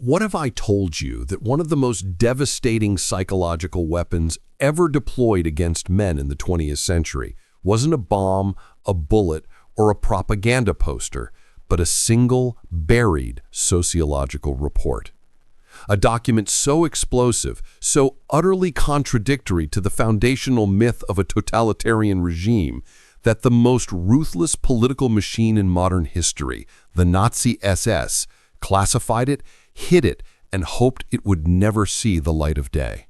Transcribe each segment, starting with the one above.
What if I told you that one of the most devastating psychological weapons ever deployed against men in the 20th century wasn't a bomb, a bullet, or a propaganda poster, but a single, buried sociological report? A document so explosive, so utterly contradictory to the foundational myth of a totalitarian regime, that the most ruthless political machine in modern history, the Nazi SS, classified it, hid it, and hoped it would never see the light of day.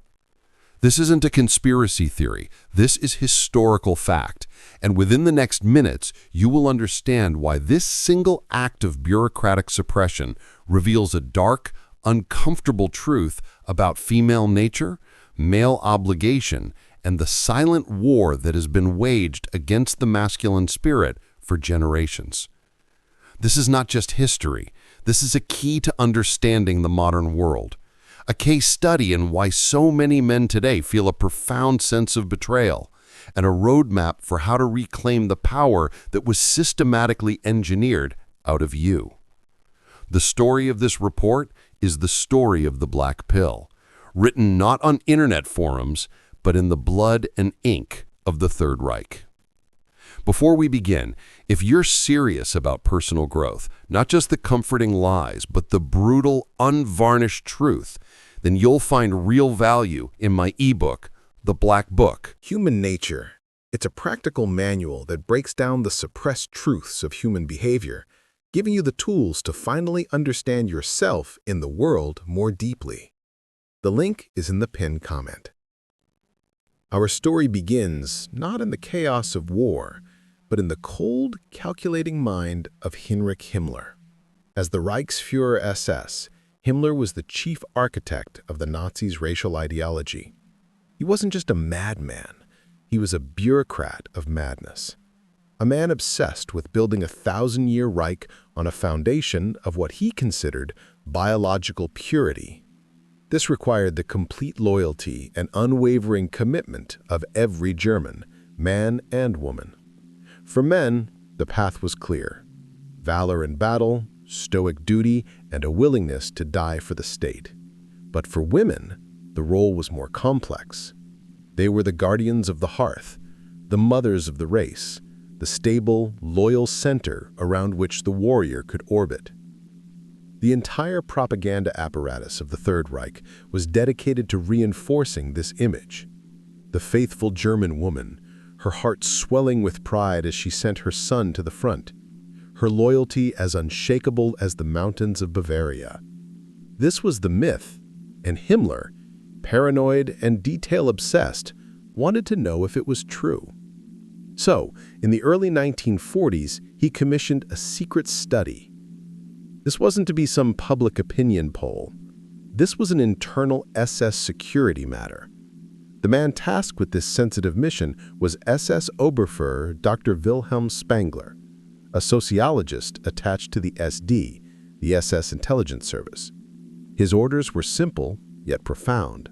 This isn't a conspiracy theory. This is historical fact. And within the next minutes, you will understand why this single act of bureaucratic suppression reveals a dark, uncomfortable truth about female nature, male obligation, and the silent war that has been waged against the masculine spirit for generations. This is not just history. This is a key to understanding the modern world, a case study in why so many men today feel a profound sense of betrayal, and a roadmap for how to reclaim the power that was systematically engineered out of you. The story of this report is the story of the Black Pill, written not on internet forums, but in the blood and ink of the Third Reich. Before we begin, if you're serious about personal growth, not just the comforting lies, but the brutal, unvarnished truth, then you'll find real value in my ebook, The Black Book. Human Nature. It's a practical manual that breaks down the suppressed truths of human behavior, giving you the tools to finally understand yourself in the world more deeply. The link is in the pinned comment. Our story begins not in the chaos of war, but in the cold, calculating mind of Heinrich Himmler. As the Reichsfuhrer SS, Himmler was the chief architect of the Nazis' racial ideology. He wasn't just a madman, he was a bureaucrat of madness. A man obsessed with building a 1,000-year Reich on a foundation of what he considered biological purity. This required the complete loyalty and unwavering commitment of every German, man and woman. For men, the path was clear: valor in battle, stoic duty, and a willingness to die for the state. But for women, the role was more complex. They were the guardians of the hearth, the mothers of the race, the stable, loyal center around which the warrior could orbit. The entire propaganda apparatus of the Third Reich was dedicated to reinforcing this image. The faithful German woman, her heart swelling with pride as she sent her son to the front, her loyalty as unshakable as the mountains of Bavaria. This was the myth, and Himmler, paranoid and detail-obsessed, wanted to know if it was true. So, in the early 1940s, he commissioned a secret study. This wasn't to be some public opinion poll. This was an internal SS security matter. The man tasked with this sensitive mission was SS Oberfuhrer Dr. Wilhelm Spengler, a sociologist attached to the SD, the SS intelligence service. His orders were simple, yet profound.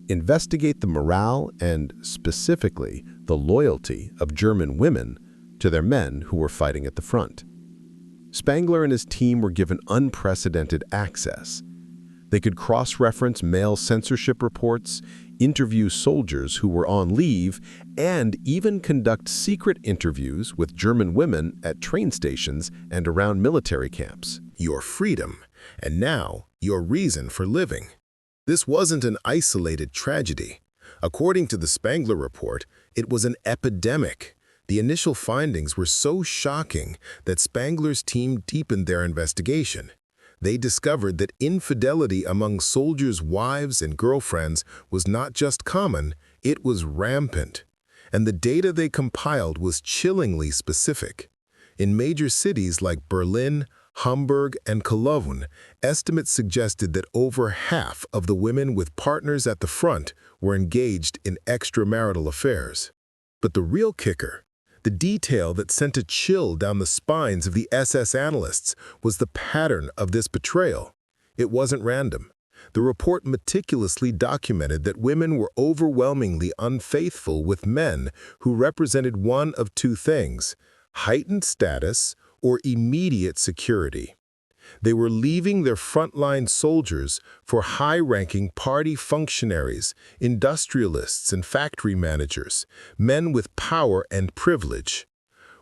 Investigate the morale and, specifically, the loyalty of German women to their men who were fighting at the front. Spengler and his team were given unprecedented access. They could cross-reference male censorship reports, interview soldiers who were on leave, and even conduct secret interviews with German women at train stations and around military camps. Your freedom, and now your reason for living. This wasn't an isolated tragedy. According to the Spengler report, it was an epidemic. The initial findings were so shocking that Spengler's team deepened their investigation. They discovered that infidelity among soldiers' wives and girlfriends was not just common, it was rampant. And the data they compiled was chillingly specific. In major cities like Berlin, Hamburg, and Cologne, estimates suggested that over half of the women with partners at the front were engaged in extramarital affairs. But the real kicker, the detail that sent a chill down the spines of the SS analysts, was the pattern of this betrayal. It wasn't random. The report meticulously documented that women were overwhelmingly unfaithful with men who represented one of two things: heightened status or immediate security. They were leaving their frontline soldiers for high-ranking party functionaries, industrialists and factory managers, men with power and privilege.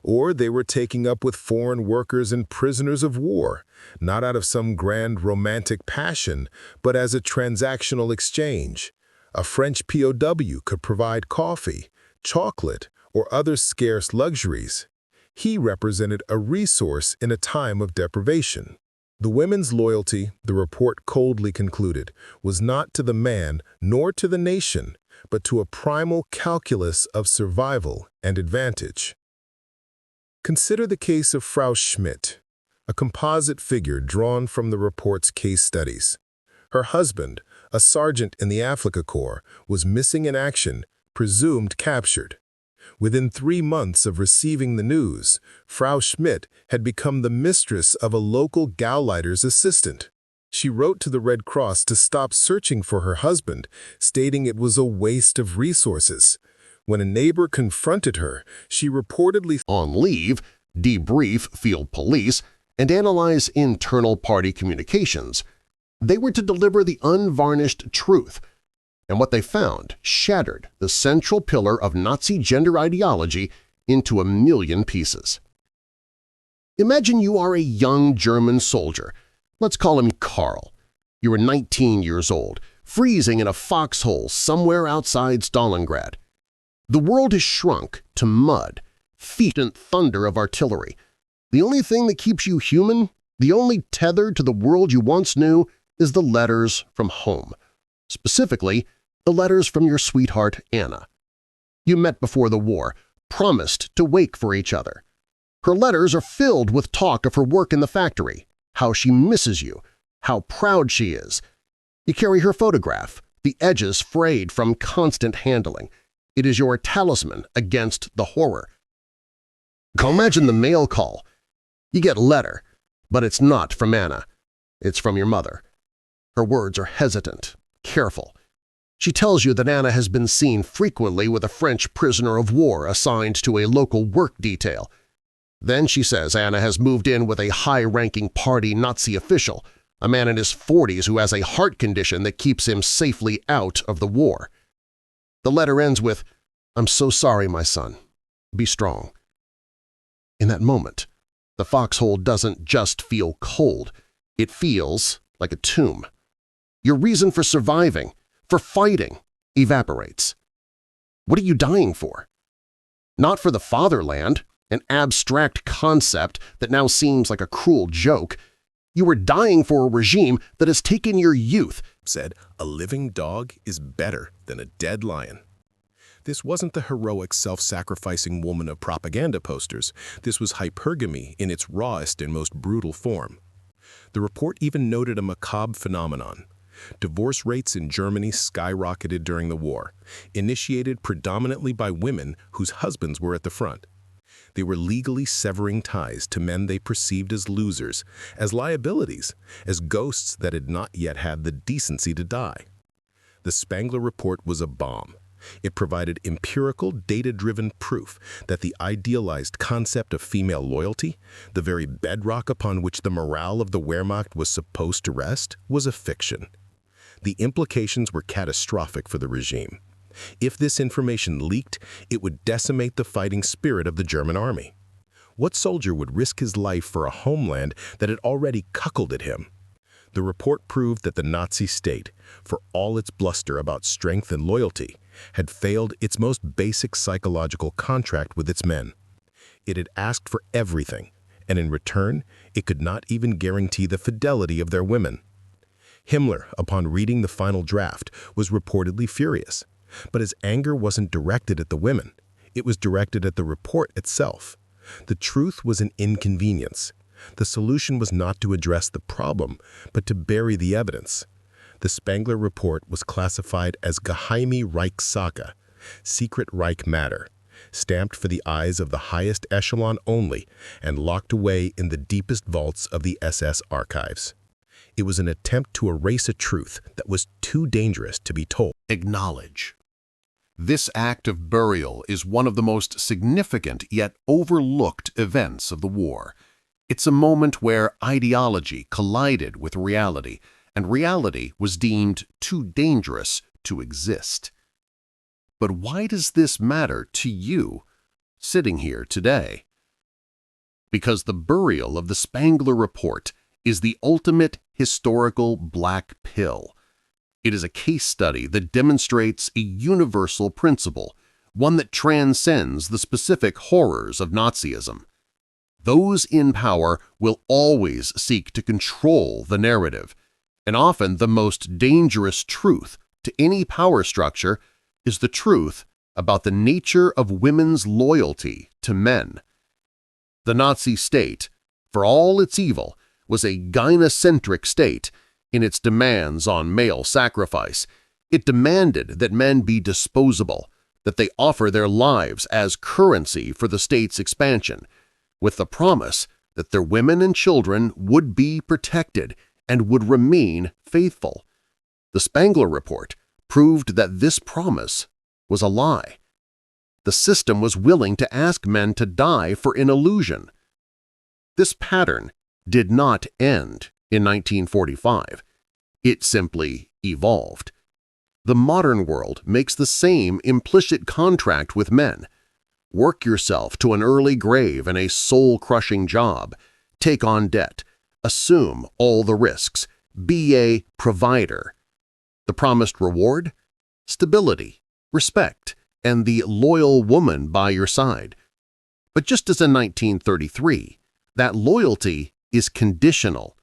Or they were taking up with foreign workers and prisoners of war, not out of some grand romantic passion, but as a transactional exchange. A French POW could provide coffee, chocolate, or other scarce luxuries. He represented a resource in a time of deprivation. The women's loyalty, the report coldly concluded, was not to the man nor to the nation, but to a primal calculus of survival and advantage. Consider the case of Frau Schmidt, a composite figure drawn from the report's case studies. Her husband, a sergeant in the Afrika Korps, was missing in action, presumed captured. Within 3 months of receiving the news, Frau Schmidt had become the mistress of a local Gauleiter's assistant. She wrote to the Red Cross to stop searching for her husband, stating it was a waste of resources. When a neighbor confronted her, she reportedly On leave, debrief field police, and analyze internal party communications. They were to deliver the unvarnished truth, and what they found shattered the central pillar of Nazi gender ideology into a million pieces. Imagine you are a young German soldier. Let's call him Karl. You are 19 years old, freezing in a foxhole somewhere outside Stalingrad. The world has shrunk to mud, feet and thunder of artillery. The only thing that keeps you human, the only tether to the world you once knew, is the letters from home. Specifically, the letters from your sweetheart Anna. You met before the war, promised to wake for each other. Her letters are filled with talk of her work in the factory, how she misses you, how proud she is. You carry her photograph, the edges frayed from constant handling. It is your talisman against the horror. Imagine the mail call. You get a letter, but it's not from Anna. It's from your mother. Her words are hesitant, careful. She tells you that Anna has been seen frequently with a French prisoner of war assigned to a local work detail. Then she says Anna has moved in with a high-ranking party Nazi official, a man in his 40s who has a heart condition that keeps him safely out of the war. The letter ends with, "I'm so sorry, my son. Be strong." In that moment, the foxhole doesn't just feel cold. It feels like a tomb. Your reason for surviving, for fighting, evaporates. What are you dying for? Not for the fatherland, an abstract concept that now seems like a cruel joke. You were dying for a regime that has taken your youth, said, "A living dog is better than a dead lion." This wasn't the heroic, self-sacrificing woman of propaganda posters. This was hypergamy in its rawest and most brutal form. The report even noted a macabre phenomenon. Divorce rates in Germany skyrocketed during the war, initiated predominantly by women whose husbands were at the front. They were legally severing ties to men they perceived as losers, as liabilities, as ghosts that had not yet had the decency to die. The Spangler Report was a bomb. It provided empirical, data-driven proof that the idealized concept of female loyalty, the very bedrock upon which the morale of the Wehrmacht was supposed to rest, was a fiction. The implications were catastrophic for the regime. If this information leaked, it would decimate the fighting spirit of the German army. What soldier would risk his life for a homeland that had already cuckolded him? The report proved that the Nazi state, for all its bluster about strength and loyalty, had failed its most basic psychological contract with its men. It had asked for everything, and in return, it could not even guarantee the fidelity of their women. Himmler, upon reading the final draft, was reportedly furious. But his anger wasn't directed at the women. It was directed at the report itself. The truth was an inconvenience. The solution was not to address the problem, but to bury the evidence. The Spangler Report was classified as Geheime Reichssache, secret Reich matter, stamped for the eyes of the highest echelon only and locked away in the deepest vaults of the SS archives. It was an attempt to erase a truth that was too dangerous to be told. Acknowledge. This act of burial is one of the most significant yet overlooked events of the war. It's a moment where ideology collided with reality, and reality was deemed too dangerous to exist. But why does this matter to you, sitting here today? Because the burial of the Spangler Report is the ultimate historical black pill. It is a case study that demonstrates a universal principle, one that transcends the specific horrors of Nazism. Those in power will always seek to control the narrative, and often the most dangerous truth to any power structure is the truth about the nature of women's loyalty to men. The Nazi state, for all its evil, was a gynocentric state in its demands on male sacrifice. It demanded that men be disposable, that they offer their lives as currency for the state's expansion, with the promise that their women and children would be protected and would remain faithful. The Spangler Report proved that this promise was a lie. The system was willing to ask men to die for an illusion. This pattern did not end in 1945. It simply evolved. The modern world makes the same implicit contract with men. Work yourself to an early grave in a soul-crushing job, take on debt, assume all the risks, be a provider. The promised reward? Stability, respect, and the loyal woman by your side. But just as in 1933, that loyalty is conditional.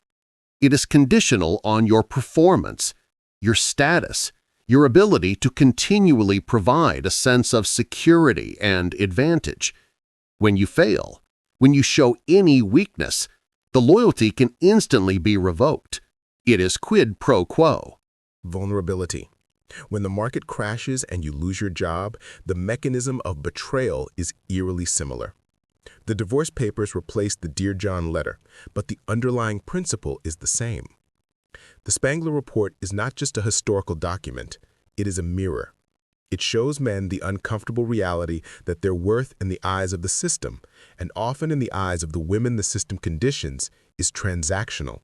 It is conditional on your performance, your status, your ability to continually provide a sense of security and advantage. When you fail, when you show any weakness, the loyalty can instantly be revoked. It is quid pro quo. Vulnerability. When the market crashes and you lose your job, the mechanism of betrayal is eerily similar. The divorce papers replaced the Dear John letter, but the underlying principle is the same. The Spangler Report is not just a historical document, it is a mirror. It shows men the uncomfortable reality that their worth in the eyes of the system, and often in the eyes of the women the system conditions, is transactional.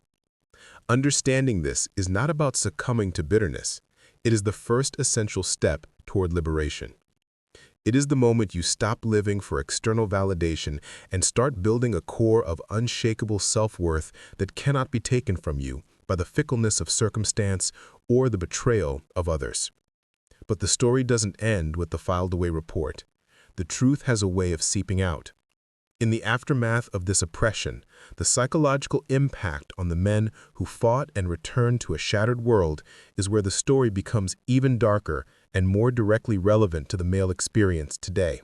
Understanding this is not about succumbing to bitterness. It is the first essential step toward liberation. It is the moment you stop living for external validation and start building a core of unshakable self-worth that cannot be taken from you by the fickleness of circumstance or the betrayal of others. But the story doesn't end with the filed-away report. The truth has a way of seeping out. In the aftermath of this oppression, the psychological impact on the men who fought and returned to a shattered world is where the story becomes even darker and more directly relevant to the male experience today.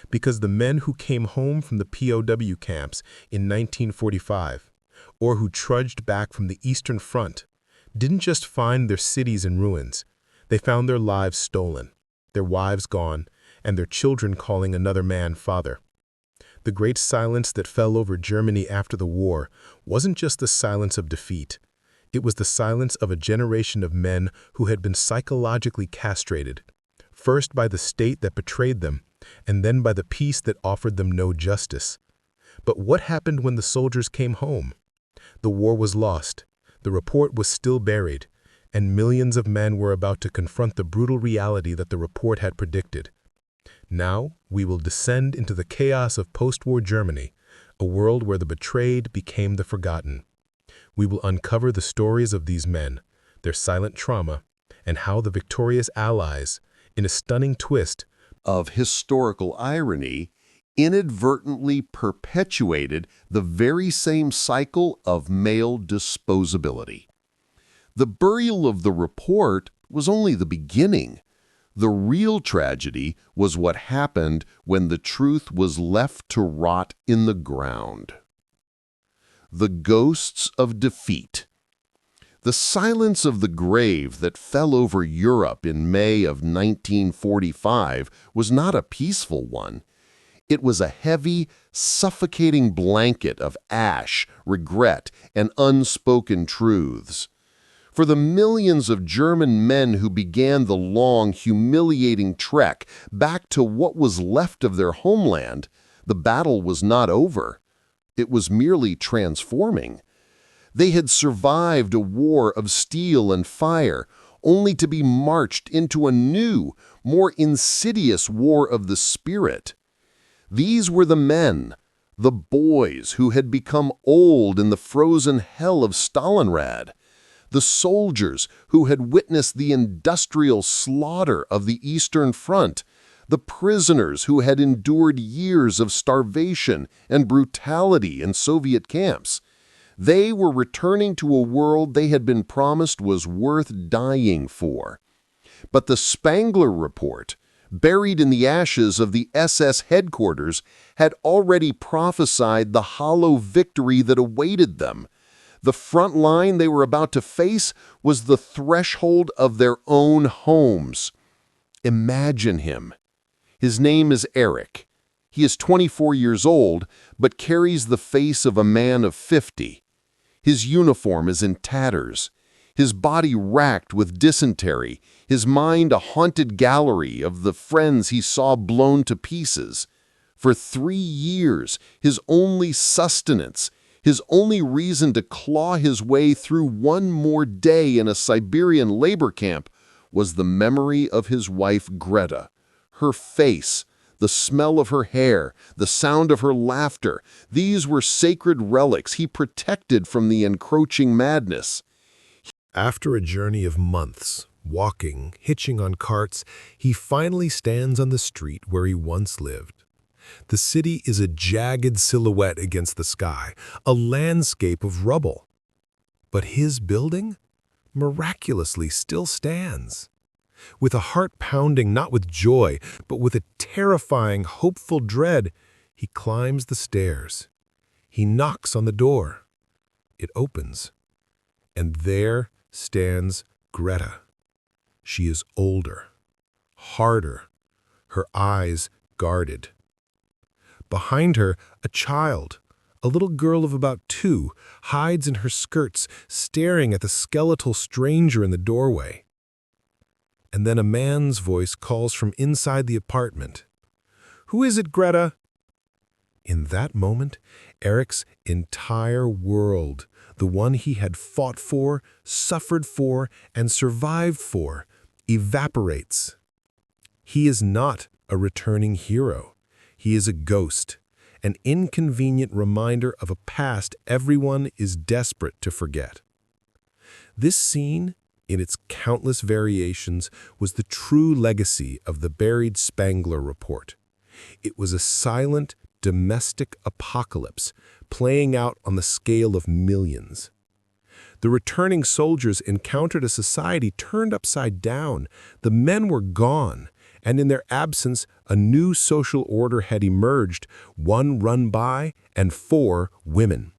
Because the men who came home from the POW camps in 1945, or who trudged back from the Eastern Front, didn't just find their cities in ruins. They found their lives stolen, their wives gone, and their children calling another man father. The great silence that fell over Germany after the war wasn't just the silence of defeat. It was the silence of a generation of men who had been psychologically castrated, first by the state that betrayed them, and then by the peace that offered them no justice. But what happened when the soldiers came home? The war was lost, the report was still buried, and millions of men were about to confront the brutal reality that the report had predicted. Now we will descend into the chaos of post-war Germany, a world where the betrayed became the forgotten. We will uncover the stories of these men, their silent trauma, and how the victorious Allies, in a stunning twist Of historical irony, inadvertently perpetuated the very same cycle of male disposability. The burial of the report was only the beginning. The real tragedy was what happened when the truth was left to rot in the ground. The ghosts of defeat. The silence of the grave that fell over Europe in May of 1945 was not a peaceful one. It was a heavy, suffocating blanket of ash, regret, and unspoken truths. For the millions of German men who began the long, humiliating trek back to what was left of their homeland, the battle was not over. it was merely transforming. They had survived a war of steel and fire, only to be marched into a new, more insidious war of the spirit. These were the men, the boys who had become old in the frozen hell of Stalingrad, the soldiers who had witnessed the industrial slaughter of the Eastern Front, the prisoners who had endured years of starvation and brutality in Soviet camps. They were returning to a world they had been promised was worth dying for. But the Spangler Report, buried in the ashes of the SS headquarters, had already prophesied the hollow victory that awaited them. The front line they were about to face was the threshold of their own homes. Imagine him. His name is Eric. He is 24 years old, but carries the face of a man of 50. His uniform is in tatters, his body racked with dysentery, his mind a haunted gallery of the friends he saw blown to pieces. For 3 years, his only sustenance, his only reason to claw his way through one more day in a Siberian labor camp, was the memory of his wife Greta. Her face, the smell of her hair, the sound of her laughter, these were sacred relics he protected from the encroaching madness. After a journey of months, walking, hitching on carts, he finally stands on the street where he once lived. The city is a jagged silhouette against the sky, a landscape of rubble. But his building, miraculously, still stands. With a heart pounding not with joy, but with a terrifying, hopeful dread, he climbs the stairs. He knocks on the door. It opens. And there stands Greta. She is older, harder, her eyes guarded. Behind her, a child, a little girl of about 2, hides in her skirts, staring at the skeletal stranger in the doorway. And then a man's voice calls from inside the apartment. "Who is it, Greta?" In that moment, Eric's entire world, the one he had fought for, suffered for, and survived for, evaporates. He is not a returning hero. He is a ghost, an inconvenient reminder of a past everyone is desperate to forget. This scene, in its countless variations, was the true legacy of the buried Spangler Report. It was a silent, domestic apocalypse playing out on the scale of millions. The returning soldiers encountered a society turned upside down. The men were gone, and in their absence, a new social order had emerged, one run by and for women.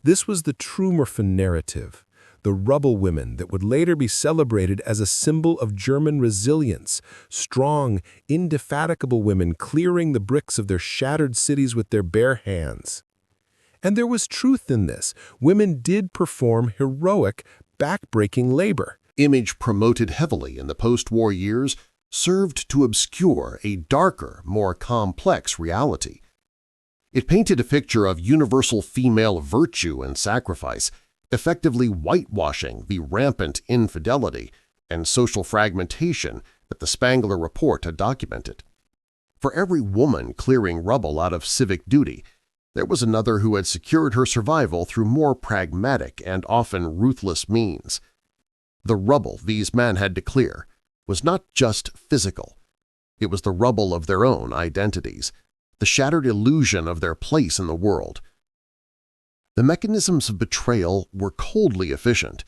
This was the true Murphin narrative, the rubble women that would later be celebrated as a symbol of German resilience, strong, indefatigable women clearing the bricks of their shattered cities with their bare hands. And there was truth in this. Women did perform heroic, back-breaking labor. Image promoted heavily in the post-war years served to obscure a darker, more complex reality. It painted a picture of universal female virtue and sacrifice, effectively whitewashing the rampant infidelity and social fragmentation that the Spangler Report had documented. For every woman clearing rubble out of civic duty, there was another who had secured her survival through more pragmatic and often ruthless means. The rubble these men had to clear was not just physical. It was the rubble of their own identities, the shattered illusion of their place in the world. The mechanisms of betrayal were coldly efficient.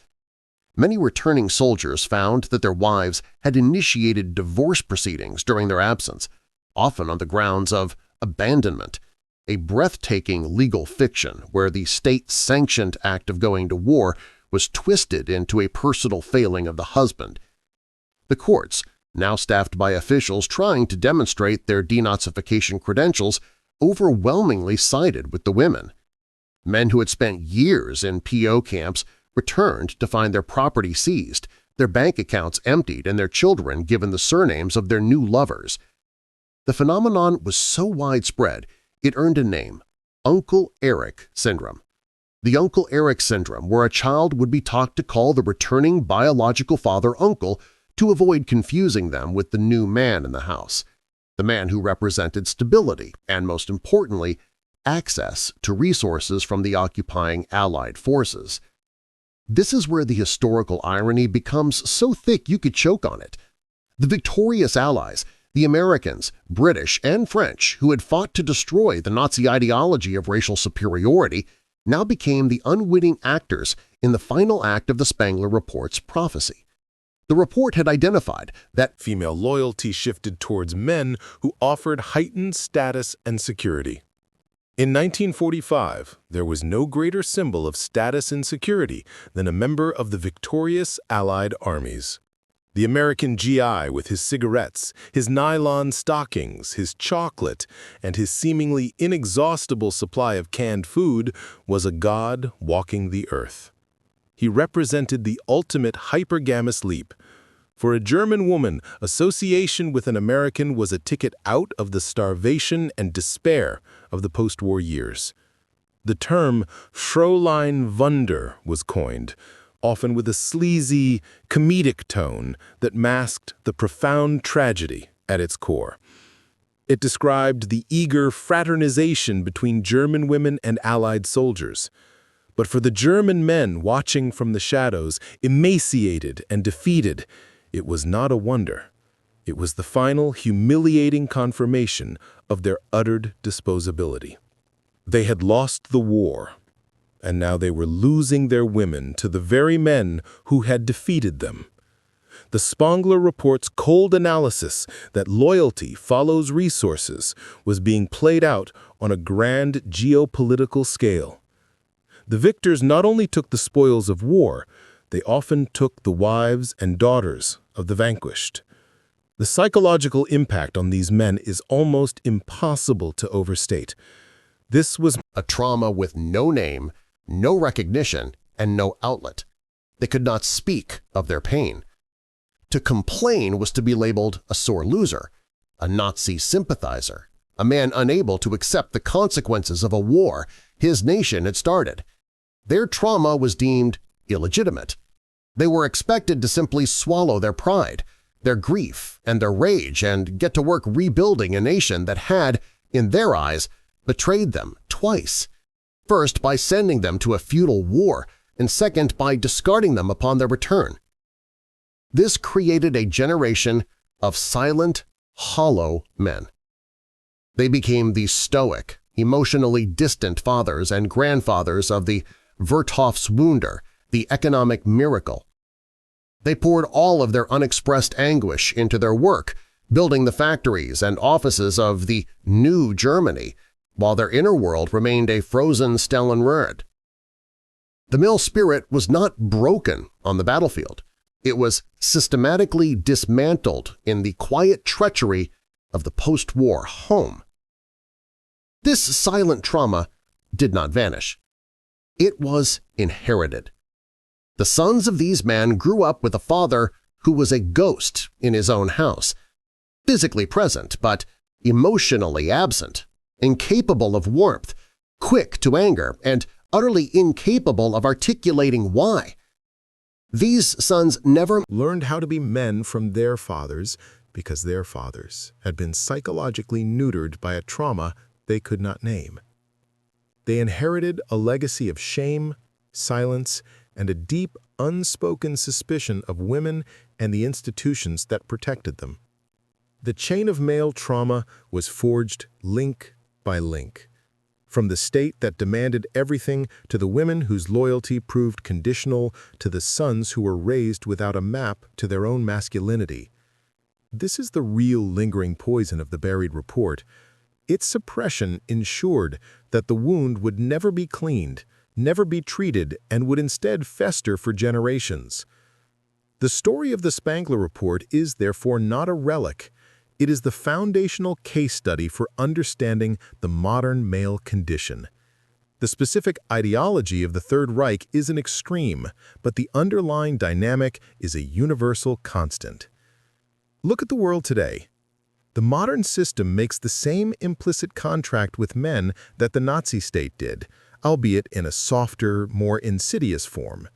Many returning soldiers found that their wives had initiated divorce proceedings during their absence, often on the grounds of abandonment, a breathtaking legal fiction where the state-sanctioned act of going to war was twisted into a personal failing of the husband. The courts, now staffed by officials trying to demonstrate their denazification credentials, overwhelmingly sided with the women. Men who had spent years in PO camps returned to find their property seized, their bank accounts emptied, and their children given the surnames of their new lovers. The phenomenon was so widespread it earned a name, Uncle Eric syndrome. The Uncle Eric syndrome, where a child would be taught to call the returning biological father uncle to avoid confusing them with the new man in the house, the man who represented stability and, most importantly, access to resources from the occupying Allied forces. This is where the historical irony becomes so thick you could choke on it. The victorious Allies, the Americans, British, and French who had fought to destroy the Nazi ideology of racial superiority, now became the unwitting actors in the final act of the Spangler Report's prophecy. The report had identified that female loyalty shifted towards men who offered heightened status and security. In 1945, there was no greater symbol of status and security than a member of the victorious Allied armies. The American GI with his cigarettes, his nylon stockings, his chocolate, and his seemingly inexhaustible supply of canned food was a god walking the earth. He represented the ultimate hypergamous leap. For a German woman, association with an American was a ticket out of the starvation and despair of the post-war years. The term Fräulein Wunder was coined, often with a sleazy, comedic tone that masked the profound tragedy at its core. It described the eager fraternization between German women and Allied soldiers. But for the German men watching from the shadows, emaciated and defeated, it was not a wonder. It was the final humiliating confirmation of their uttered disposability. They had lost the war, and now they were losing their women to the very men who had defeated them. The Spangler Report's cold analysis that loyalty follows resources was being played out on a grand geopolitical scale. The victors not only took the spoils of war, they often took the wives and daughters of the vanquished. The psychological impact on these men is almost impossible to overstate. This was a trauma with no name, no recognition, and no outlet. They could not speak of their pain. To complain was to be labeled a sore loser, a Nazi sympathizer, a man unable to accept the consequences of a war his nation had started. Their trauma was deemed illegitimate. They were expected to simply swallow their pride, their grief, and their rage and get to work rebuilding a nation that had, in their eyes, betrayed them twice. First, by sending them to a futile war, and second, by discarding them upon their return. This created a generation of silent, hollow men. They became the stoic, emotionally distant fathers and grandfathers of the Wirtschaftswunder, the economic miracle. They poured all of their unexpressed anguish into their work, building the factories and offices of the New Germany, while their inner world remained a frozen Stellenwerd. The male spirit was not broken on the battlefield. It was systematically dismantled in the quiet treachery of the post-war home. This silent trauma did not vanish. It was inherited. The sons of these men grew up with a father who was a ghost in his own house, physically present but emotionally absent, incapable of warmth, quick to anger, and utterly incapable of articulating why. These sons never learned how to be men from their fathers because their fathers had been psychologically neutered by a trauma they could not name. They inherited a legacy of shame, silence, and a deep, unspoken suspicion of women and the institutions that protected them. The chain of male trauma was forged link by link, from the state that demanded everything to the women whose loyalty proved conditional to the sons who were raised without a map to their own masculinity. This is the real lingering poison of the buried report. Its suppression ensured that the wound would never be cleaned, never be treated, and would instead fester for generations. The story of the Spangler Report is therefore not a relic. It is the foundational case study for understanding the modern male condition. The specific ideology of the Third Reich is an extreme, but the underlying dynamic is a universal constant. Look at the world today. The modern system makes the same implicit contract with men that the Nazi state did, albeit in a softer, more insidious form.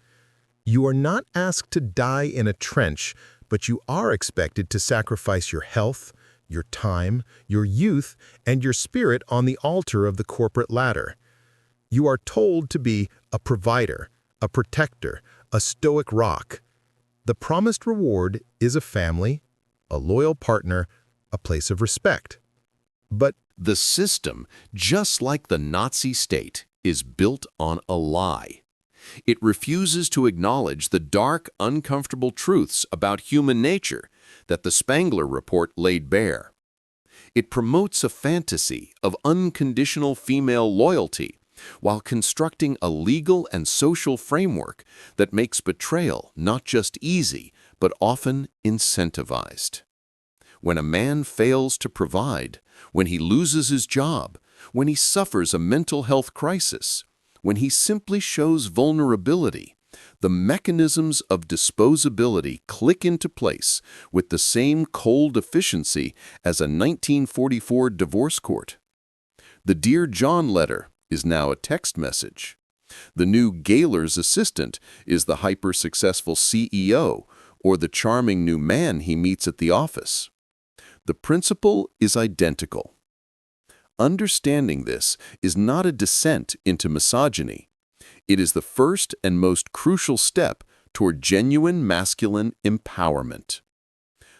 You are not asked to die in a trench, but you are expected to sacrifice your health, your time, your youth, and your spirit on the altar of the corporate ladder. You are told to be a provider, a protector, a stoic rock. The promised reward is a family, a loyal partner, a place of respect. But The system, just like the Nazi state, is built on a lie. It refuses to acknowledge the dark, uncomfortable truths about human nature that the Spangler Report laid bare. It promotes a fantasy of unconditional female loyalty while constructing a legal and social framework that makes betrayal not just easy, but often incentivized. When a man fails to provide, when he loses his job, when he suffers a mental health crisis, when he simply shows vulnerability, the mechanisms of disposability click into place with the same cold efficiency as a 1944 divorce court. The Dear John letter is now a text message. The new Gaylor's assistant is the hyper-successful CEO or the charming new man he meets at the office. The principle is identical. Understanding this is not a descent into misogyny. It is the first and most crucial step toward genuine masculine empowerment.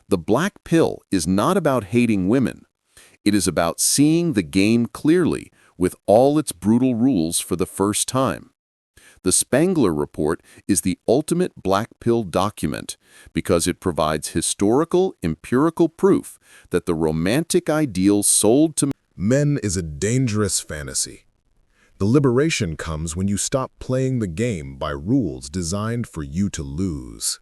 The black pill is not about hating women. It is about seeing the game clearly with all its brutal rules for the first time. The Spangler Report is the ultimate black pill document because it provides historical, empirical proof that the romantic ideal sold to men is a dangerous fantasy. The liberation comes when you stop playing the game by rules designed for you to lose.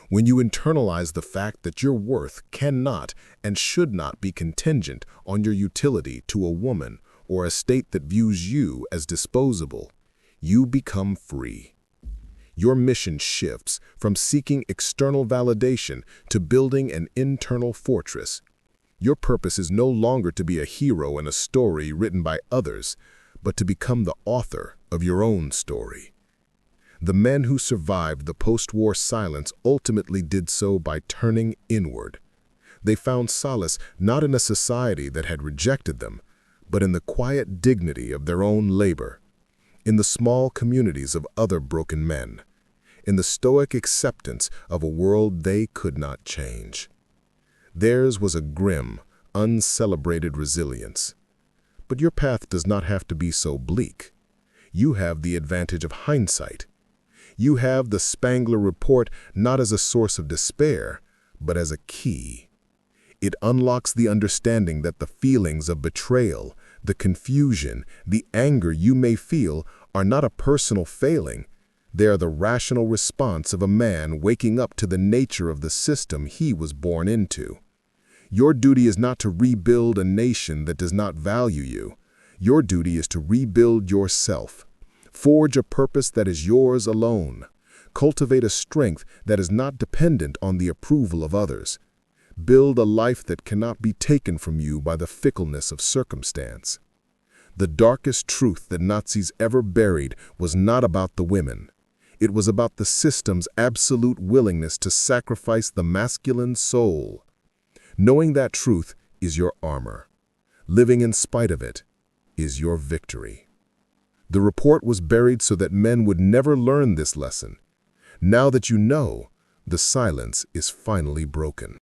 When you internalize the fact that your worth cannot and should not be contingent on your utility to a woman or a state that views you as disposable, you become free. Your mission shifts from seeking external validation to building an internal fortress. Your purpose is no longer to be a hero in a story written by others, but to become the author of your own story. The men who survived the post-war silence ultimately did so by turning inward. They found solace not in a society that had rejected them, but in the quiet dignity of their own labor, in the small communities of other broken men, in the stoic acceptance of a world they could not change. Theirs was a grim, uncelebrated resilience. But your path does not have to be so bleak. You have the advantage of hindsight. You have the Spangler Report not as a source of despair, but as a key. It unlocks the understanding that the feelings of betrayal, the confusion, the anger you may feel are not a personal failing. They are the rational response of a man waking up to the nature of the system he was born into. Your duty is not to rebuild a nation that does not value you. Your duty is to rebuild yourself. Forge a purpose that is yours alone. Cultivate a strength that is not dependent on the approval of others. Build a life that cannot be taken from you by the fickleness of circumstance. The darkest truth that Nazis ever buried was not about the women. It was about the system's absolute willingness to sacrifice the masculine soul. Knowing that truth is your armor. Living in spite of it is your victory. The report was buried so that men would never learn this lesson. Now that you know, the silence is finally broken.